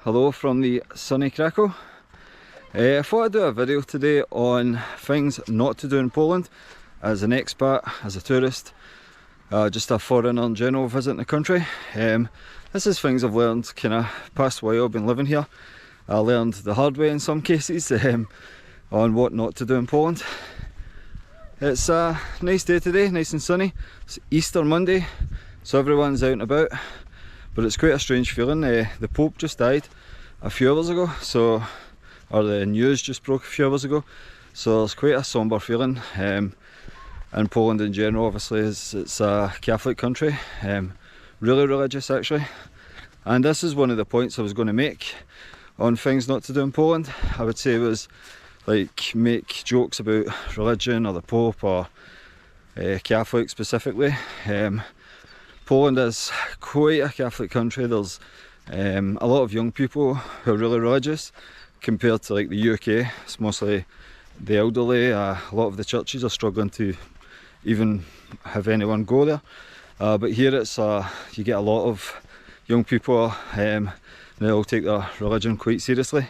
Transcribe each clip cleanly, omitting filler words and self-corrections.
Hello from the sunny Krakow. I thought I'd do a video today on things not to do in Poland as an expat, as a tourist, just a foreigner in general visiting the country. This is things I've learned kind of past while I've been living here. I learned the hard way in some cases on what not to do in Poland. It's a nice day today, nice and sunny. It's Easter Monday, so everyone's out and about. But it's quite a strange feeling. The Pope just died a few hours ago, or the news just broke a few hours ago, so it's quite a sombre feeling. And Poland in general, obviously, it's a Catholic country, really religious actually. And this is one of the points I was going to make on things not to do in Poland. I would say was like make jokes about religion or the Pope or Catholic specifically. Poland is quite a Catholic country. There's a lot of young people who are really religious compared to like the UK. It's mostly the elderly. A lot of the churches are struggling to even have anyone go there. But here it's you get a lot of young people. They all take their religion quite seriously.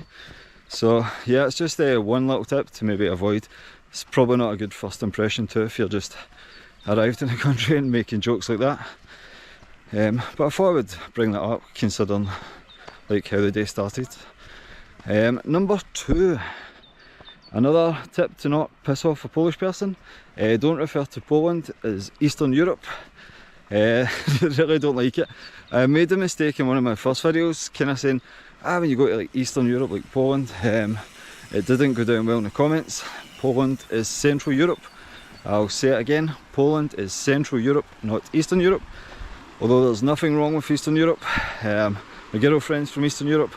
So yeah, it's just one little tip to maybe avoid. It's probably not a good first impression too if you're just arrived in the country and making jokes like that. But I thought I would bring that up considering like how the day started. Number 2, another tip to not piss off a Polish person. Don't refer to Poland as Eastern Europe. Really don't like it. I made a mistake in one of my first videos, kind of saying, when you go to like Eastern Europe, like Poland, it didn't go down well in the comments. Poland is Central Europe. I'll say it again, Poland is Central Europe, not Eastern Europe. Although there's nothing wrong with Eastern Europe. My girlfriend's from Eastern Europe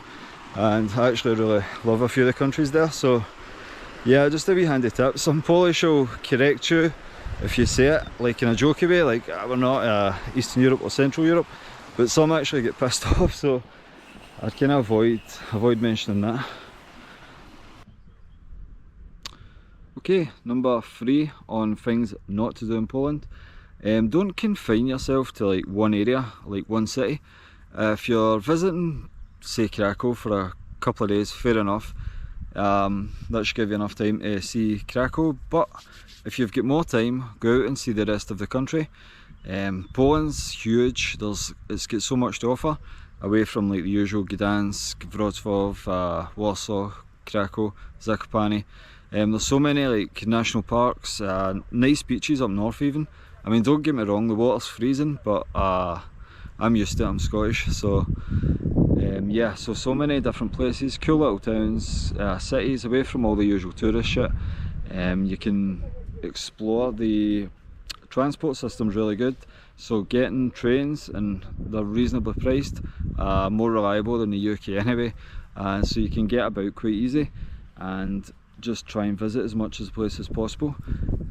and I actually really love a few of the countries there, so yeah, just a wee handy tip. Some Polish will correct you if you say it like in a jokey way, like we're not Eastern Europe or Central Europe, but some actually get pissed off, so I'd kind of avoid mentioning that. Okay, number 3 on things not to do in Poland. Don't confine yourself to like one area, like one city. If you're visiting, say Krakow for a couple of days, fair enough. That should give you enough time to see Krakow, but if you've got more time, go out and see the rest of the country. Poland's huge, it's got so much to offer, away from like the usual Gdansk, Wrocław, Warsaw, Krakow, Zakopane. There's so many like national parks, nice beaches up north even. I mean, don't get me wrong, the water's freezing, but I'm used to it, I'm Scottish, so yeah, so many different places, cool little towns, cities, away from all the usual tourist shit. You can explore. The transport system's really good, so getting trains, and they're reasonably priced, more reliable than the UK anyway, so you can get about quite easy and just try and visit as much of the place as possible.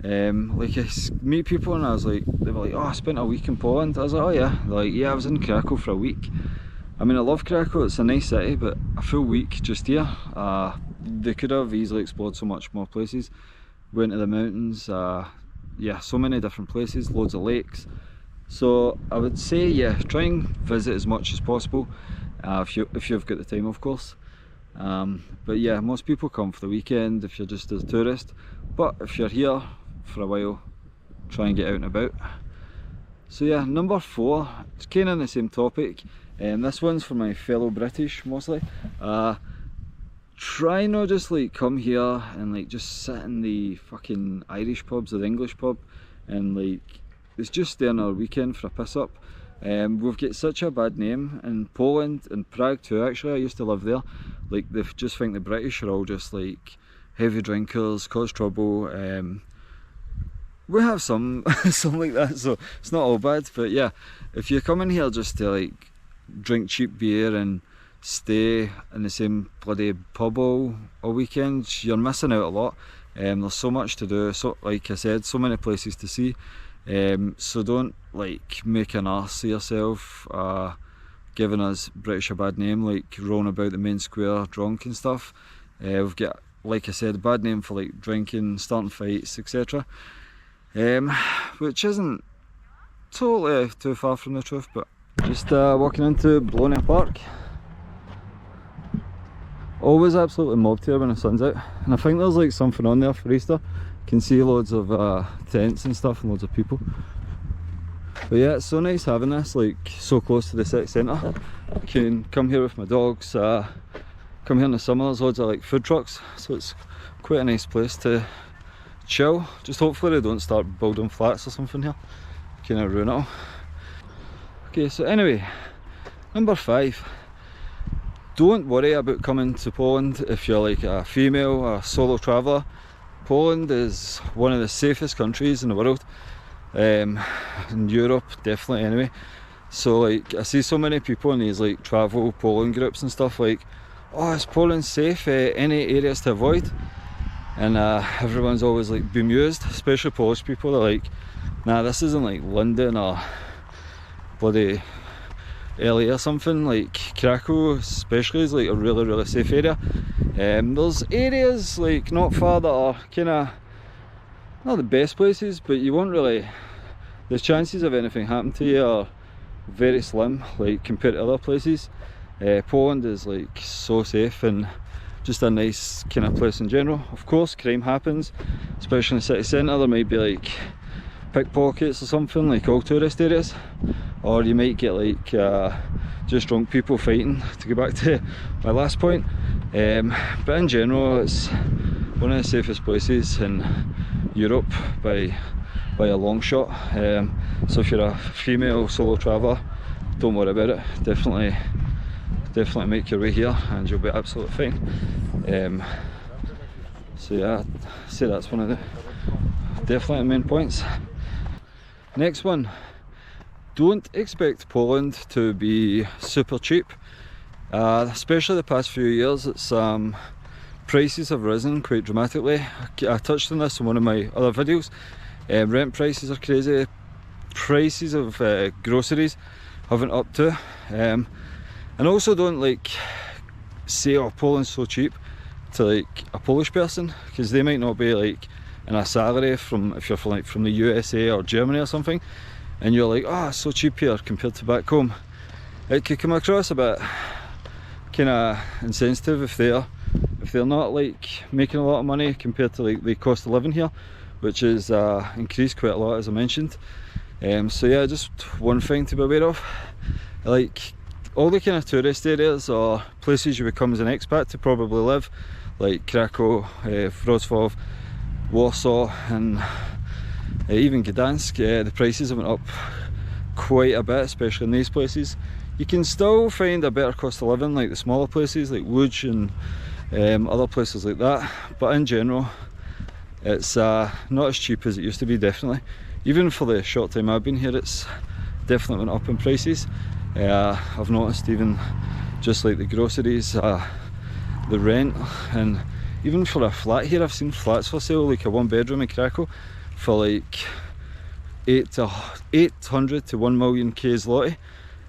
Like I meet people and they were like, oh, I spent a week in Poland. I was like, oh yeah. They're like, yeah, I was in Krakow for a week. I mean, I love Krakow, it's a nice city, but a full week just here, they could have easily explored so much more places. Went to the mountains, yeah, so many different places, loads of lakes. So I would say, yeah, try and visit as much as possible, if you've got the time, of course. But yeah, most people come for the weekend if you're just a tourist, but if you're here for a while, try and get out and about. So yeah, number 4, it's kind of on the same topic, and this one's for my fellow British mostly. Try not just like come here and like just sit in the fucking Irish pubs or the English pub and like it's just there on our weekend for a piss up. We've got such a bad name in Poland and Prague too, actually. I used to live there. Like, they just think the British are all just like heavy drinkers, cause trouble. We have some like that, so it's not all bad. But yeah, if you're coming here just to like drink cheap beer and stay in the same bloody pub all weekend, you're missing out a lot. There's so much to do, so like I said, so many places to see. So don't like make an arse of yourself, giving us British a bad name, like rolling about the main square drunk and stuff. We've got, like I said, a bad name for like drinking, starting fights, etc. Which isn't totally too far from the truth, but just walking into Bologna Park. always absolutely mobbed here when the sun's out, and I think there's like something on there for Easter. You can see loads of tents and stuff and loads of people. But yeah, it's so nice having this like so close to the city centre. I can come here with my dogs, come here in the summer, there's loads of like food trucks, so it's quite a nice place to chill. Just hopefully they don't start building flats or something here, kind of ruin it all. Okay, so anyway, number 5. Don't worry about coming to Poland if you're like a female or a solo traveller. Poland is one of the safest countries in the world, in Europe definitely anyway. So like I see so many people in these like travel Poland groups and stuff like, oh, is Poland safe, any areas to avoid? And everyone's always like bemused, especially Polish people. They're like, nah, this isn't like London or bloody LA or something. Like Krakow especially is like a really safe area. There's areas like not far that are kind of not the best places, but you won't really, the chances of anything happening to you are very slim like compared to other places. Poland is like so safe and just a nice kind of place in general. Of course crime happens, especially in the city centre. There might be like pickpockets or something like all tourist areas, or you might get like just drunk people fighting, to go back to my last point. But in general it's one of the safest places in Europe by a long shot. So if you're a female solo traveller, don't worry about it. Definitely make your way here and you'll be absolutely fine. So yeah, I'd say that's one of the definitely main points. Next one, don't expect Poland to be super cheap. Especially the past few years, it's prices have risen quite dramatically. I touched on this in one of my other videos. Rent prices are crazy. Prices of groceries haven't up to. And also don't like say, oh, Poland's so cheap to like a Polish person, because they might not be like in a salary from, if you're from the USA or Germany or something, and you're like, oh, it's so cheap here compared to back home. It could come across a bit kind of insensitive if they're not like making a lot of money compared to like the cost of living here, which is increased quite a lot, as I mentioned. So yeah, just one thing to be aware of, like all the kind of tourist areas or places you become as an expat to probably live, like Krakow, Wrocław, Warsaw, and even Gdansk, the prices have went up quite a bit, especially in these places. You can still find a better cost of living like the smaller places like Łódź and other places like that, but in general it's not as cheap as it used to be, definitely. Even for the short time I've been here, it's definitely went up in prices. I've noticed even just like the groceries, the rent, and even for a flat here, I've seen flats for sale, like a 1-bedroom in Krakow, for like 800 to 1 million zloty.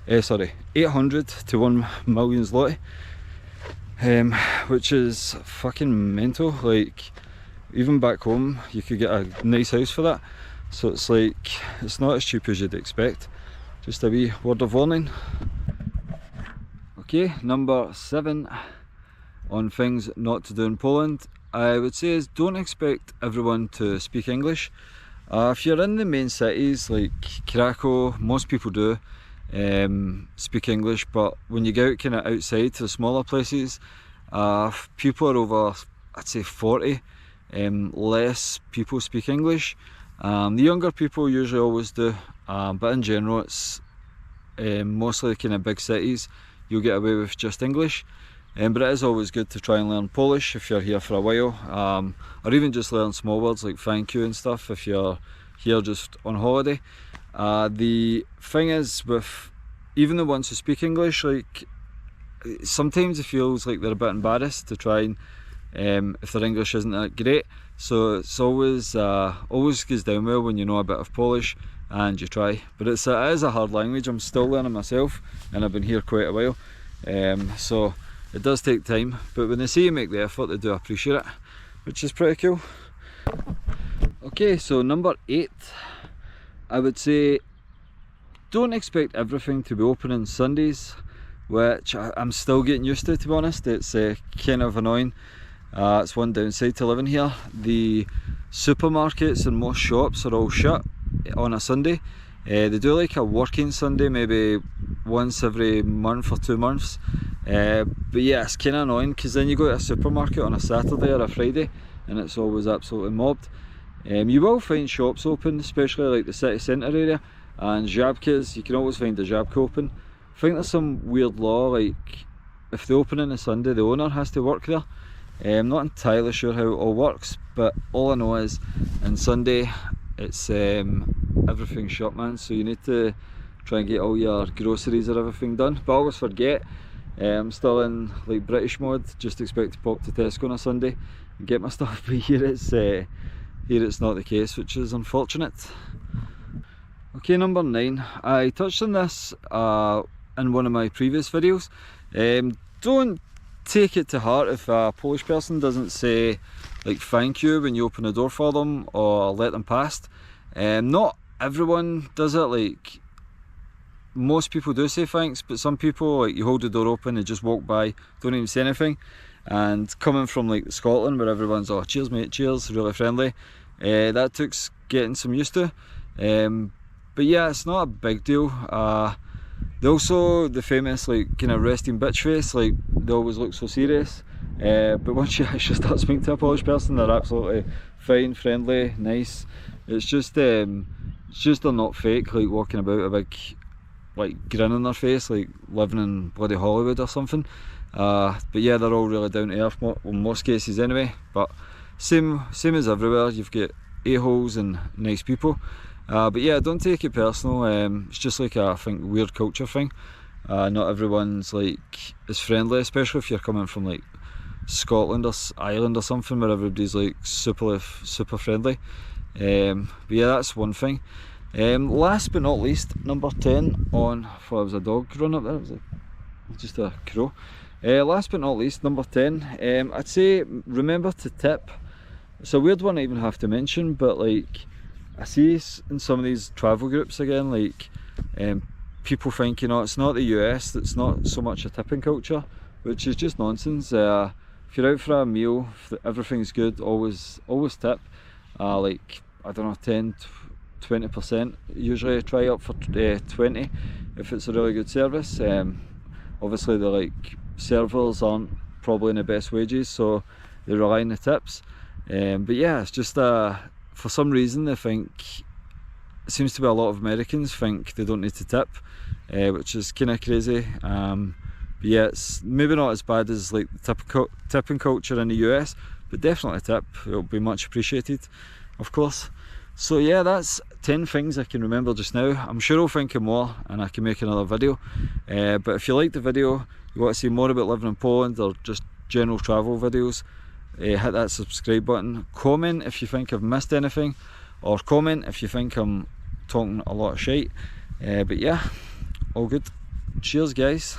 800 to 1 million zloty, which is fucking mental. Like even back home you could get a nice house for that, so it's like it's not as cheap as you'd expect. Just a wee word of warning. Okay, number 7 on things not to do in Poland, I would say, is don't expect everyone to speak English. If you're in the main cities like Krakow, most people do speak English, but when you go out kind of outside to the smaller places, people are over, I'd say 40, less people speak English. The younger people usually always do, but in general it's mostly kind of big cities you'll get away with just English. But it is always good to try and learn Polish if you're here for a while, or even just learn small words like thank you and stuff if you're here just on holiday. The thing is, with even the ones who speak English, like sometimes it feels like they're a bit embarrassed to try and if their English isn't that great, so it's always goes down well when you know a bit of Polish and you try. But it is a hard language. I'm still learning myself and I've been here quite a while, so it does take time, but when they see you make the effort, they do appreciate it, which is pretty cool. Okay, so number 8, I would say don't expect everything to be open on Sundays. which I'm still getting used to be honest. It's kind of annoying. It's one downside to living here. The supermarkets and most shops are all shut on a Sunday. They do like a working Sunday maybe once every month or 2 months. But yeah, it's kind of annoying because then you go to a supermarket on a Saturday or a Friday and it's always absolutely mobbed. You will find shops open, especially like the city centre area, and Żabkas, you can always find a Żabka open. I think there's some weird law, like if they open on a Sunday, the owner has to work there. I'm not entirely sure how it all works, but all I know is on Sunday it's everything's shut, man, so you need to try and get all your groceries or everything done. But I always forget. I'm still in like British mode, just expect to pop to Tesco on a Sunday and get my stuff, but here it's not the case, which is unfortunate. Okay, number 9. I touched on this in one of my previous videos. Don't take it to heart if a Polish person doesn't say like thank you when you open the door for them or let them past. Not everyone does it. Like most people do say thanks, but some people, like you hold the door open and just walk by, don't even say anything. And coming from like Scotland where everyone's oh cheers mate, cheers, really friendly, that took getting some used to. But yeah, it's not a big deal. The famous like kind of resting bitch face, like they always look so serious, but once you actually start speaking to a Polish person, they're absolutely fine, friendly, nice. It's just they're not fake, like walking about a big like grin on their face, like living in bloody Hollywood or something. But yeah, they're all really down to earth in most cases anyway. But same as everywhere, you've got a-holes and nice people. But yeah, don't take it personal. It's just like I think weird culture thing. Not everyone's like as friendly, especially if you're coming from like Scotland or Ireland or something where everybody's like super friendly. But yeah, that's one thing. Last but not least, number 10 on, I thought it was a dog running up there, it was just a crow. Last but not least, number 10, I'd say remember to tip. It's a weird one I even have to mention, but like I see in some of these travel groups again, like people think, you know, it's not the US that's not so much a tipping culture, which is just nonsense. If you're out for a meal, if everything's good, always tip. Like I don't know, 10-20%. Usually I try up for 20 if it's a really good service. Obviously the like servers aren't probably in the best wages, so they rely on the tips. But yeah, it's just for some reason they think, it seems to be a lot of Americans think they don't need to tip, which is kind of crazy. But yeah, it's maybe not as bad as like the tipping culture in the US, but definitely tip, it'll be much appreciated, of course. So yeah, that's 10 things I can remember just now. I'm sure I'll think of more and I can make another video. But if you like the video, you want to see more about living in Poland or just general travel videos, hit that subscribe button. Comment if you think I've missed anything, or comment if you think I'm talking a lot of shite. But yeah, all good. Cheers guys.